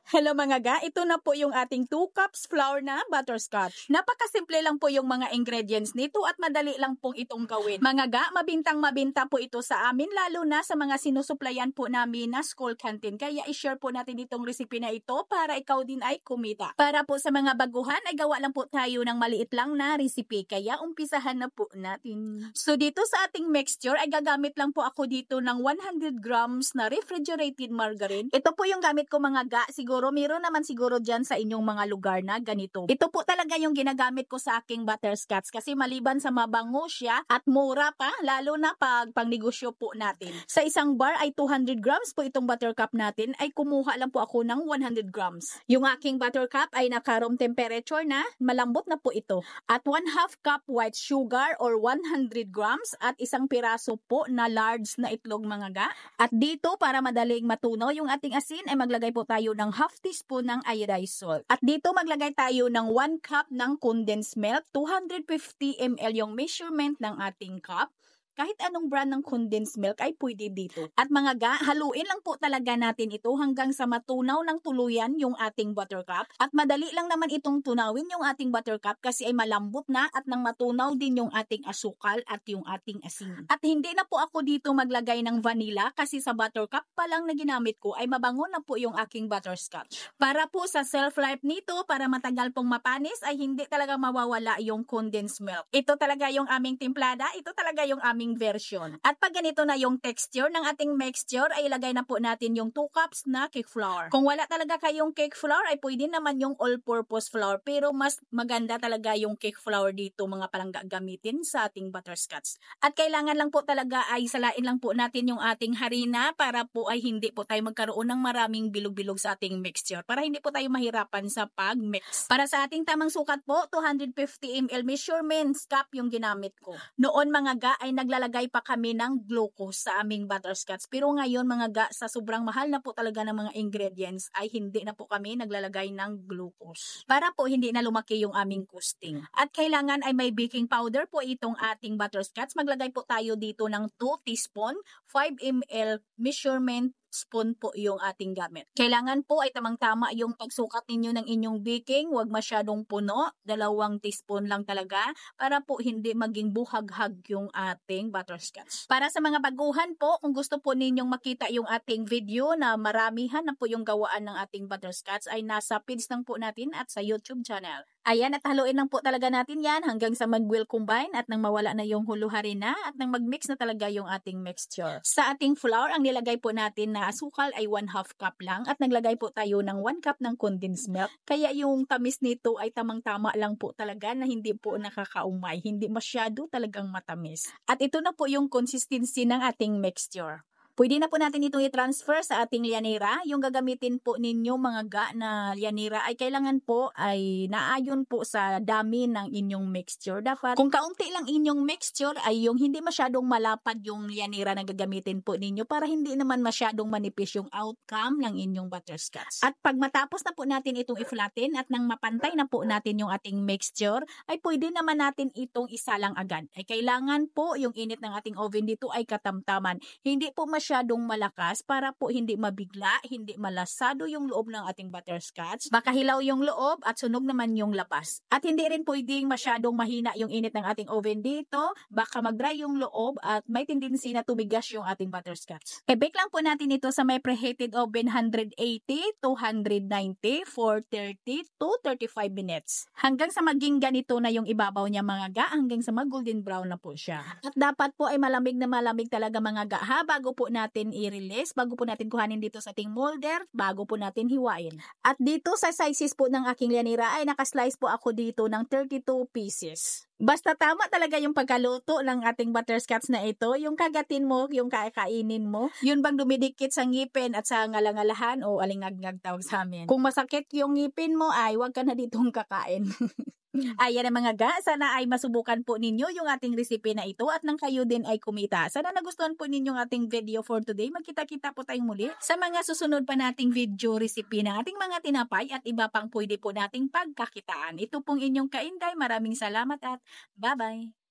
Hello mga ga, ito na po yung ating 2 cups flour na butterscotch. Napakasimple lang po yung mga ingredients nito at madali lang pong itong gawin. Mga ga, mabintang-mabinta po ito sa amin lalo na sa mga sinusuplayan po namin na school canteen. Kaya i-share po natin itong recipe na ito para ikaw din ay kumita. Para po sa mga baguhan ay gawa lang po tayo ng maliit lang na recipe. Kaya umpisahan na po natin. So dito sa ating mixture ay gagamit lang po ako dito ng 100 grams na refrigerated margarine. Ito po yung gamit ko mga ga. Siguro meron naman siguro dyan sa inyong mga lugar na ganito. Ito po talaga yung ginagamit ko sa aking butterscotch kasi maliban sa mabango siya at mura pa, lalo na pag pangnegosyo po natin. Sa isang bar ay 200 grams po itong buttercup natin ay kumuha lang po ako ng 100 grams. Yung aking buttercup ay naka-room temperature na, malambot na po ito. At 1/2 cup white sugar or 100 grams at isang piraso po na large na itlog mga ga. At dito para madaling matunaw yung ating asin ay maglagay po tayo ng half teaspoon ng iodized salt. At dito maglagay tayo ng 1 cup ng condensed milk, 250 ml yung measurement ng ating cup. Kahit anong brand ng condensed milk ay pwede dito. At mga ga, haluin lang po talaga natin ito hanggang sa matunaw ng tuluyan yung ating buttercup. At madali lang naman itong tunawin yung ating buttercup kasi ay malambot na at nang matunaw din yung ating asukal at yung ating asin. At hindi na po ako dito maglagay ng vanilla kasi sa buttercup pa lang na ginamit ko ay mabango na po yung aking butterscotch. Para po sa shelf life nito, para matagal pong mapanis ay hindi talaga mawawala yung condensed milk. Ito talaga yung aming timplada, ito talaga yung aming version. At pag ganito na yung texture ng ating mixture, ay ilagay na po natin yung 2 cups na cake flour. Kung wala talaga kayong cake flour, ay pwede naman yung all-purpose flour. Pero mas maganda talaga yung cake flour dito mga palangga gamitin sa ating butterscotch. At kailangan lang po talaga ay salain lang po natin yung ating harina para po ay hindi po tayo magkaroon ng maraming bilog-bilog sa ating mixture. Para hindi po tayo mahirapan sa pag-mix. Para sa ating tamang sukat po, 250 ml measurements cup yung ginamit ko. Noon mga ga ay naglalagay pa kami ng glucose sa aming butterscotch. Pero ngayon mga ga, sa sobrang mahal na po talaga ng mga ingredients ay hindi na po kami naglalagay ng glucose. Para po hindi na lumaki yung aming costing. At kailangan ay may baking powder po itong ating butterscotch. Maglagay po tayo dito ng 2 teaspoon, 5 ml measurement spoon po yung ating gamit. Kailangan po ay tamang-tama yung pagsukat ninyo ng inyong baking. Huwag masyadong puno. 2 teaspoon lang talaga para po hindi maging buhaghag yung ating butterscotch. Para sa mga baguhan po, kung gusto po ninyong makita yung ating video na maramihan na po yung gawaan ng ating butterscotch ay nasa page lang po natin at sa YouTube channel. Ayan, at haluin lang po talaga natin yan hanggang sa mag-well combine at nang mawala na yung hulo harina at nang mag-mix na talaga yung ating mixture. Sa ating flour, ang nilagay po natin na asukal ay 1/2 cup lang at naglagay po tayo ng 1 cup ng condensed milk. Kaya yung tamis nito ay tamang-tama lang po talaga na hindi po nakakaumay. Hindi masyado talagang matamis. At ito na po yung consistency ng ating mixture. Pwede na po natin itong i-transfer sa ating lianera. Yung gagamitin po ninyo mga ga na lianera ay kailangan po ay naayon po sa dami ng inyong mixture. Dapat kung kaunti lang inyong mixture ay yung hindi masyadong malapad yung lianera na gagamitin po ninyo para hindi naman masyadong manipis yung outcome ng inyong butterscotch. At pag matapos na po natin itong i-flatten at nang mapantay na po natin yung ating mixture ay pwede naman natin itong isalang agad. Ay kailangan po yung init ng ating oven dito ay katamtaman. Hindi po masyadong malakas para po hindi mabigla, hindi malasado yung loob ng ating butterscotch. Baka hilaw yung loob at sunog naman yung labas. At hindi rin pwedeng masyadong mahina yung init ng ating oven dito. Baka mag-dry yung loob at may tendency na tumigas yung ating butterscotch. I-bake lang po natin ito sa may preheated oven 180 to 190 for 30 to 35 minutes. Hanggang sa maging ganito na yung ibabaw niya mga ga, hanggang sa mag-golden brown na po siya. At dapat po ay malamig na malamig talaga mga ga ha, bago po natin i-release, bago po natin kuhanin dito sa ating molder, bago po natin hiwain. At dito sa sizes po ng aking lianera ay nakaslice po ako dito ng 32 pieces. Basta tama talaga yung pagkaluto ng ating butterscotch na ito, yung kagatin mo, yung kakainin mo, yun bang dumidikit sa ngipin at sa ngalangalahan o alingag-ngag tawag sa amin. Kung masakit yung ngipin mo ay wag ka na ditong kakain. Ayan ang mga ga, sana ay masubukan po ninyo yung ating recipe na ito at nang kayo din ay kumita. Sana nagustuhan po ninyo ang ating video for today. Magkita-kita po tayong muli sa mga susunod pa nating video recipe ng ating mga tinapay at iba pang pwede po nating pagkakitaan. Ito pong inyong Kainday. Maraming salamat at bye-bye!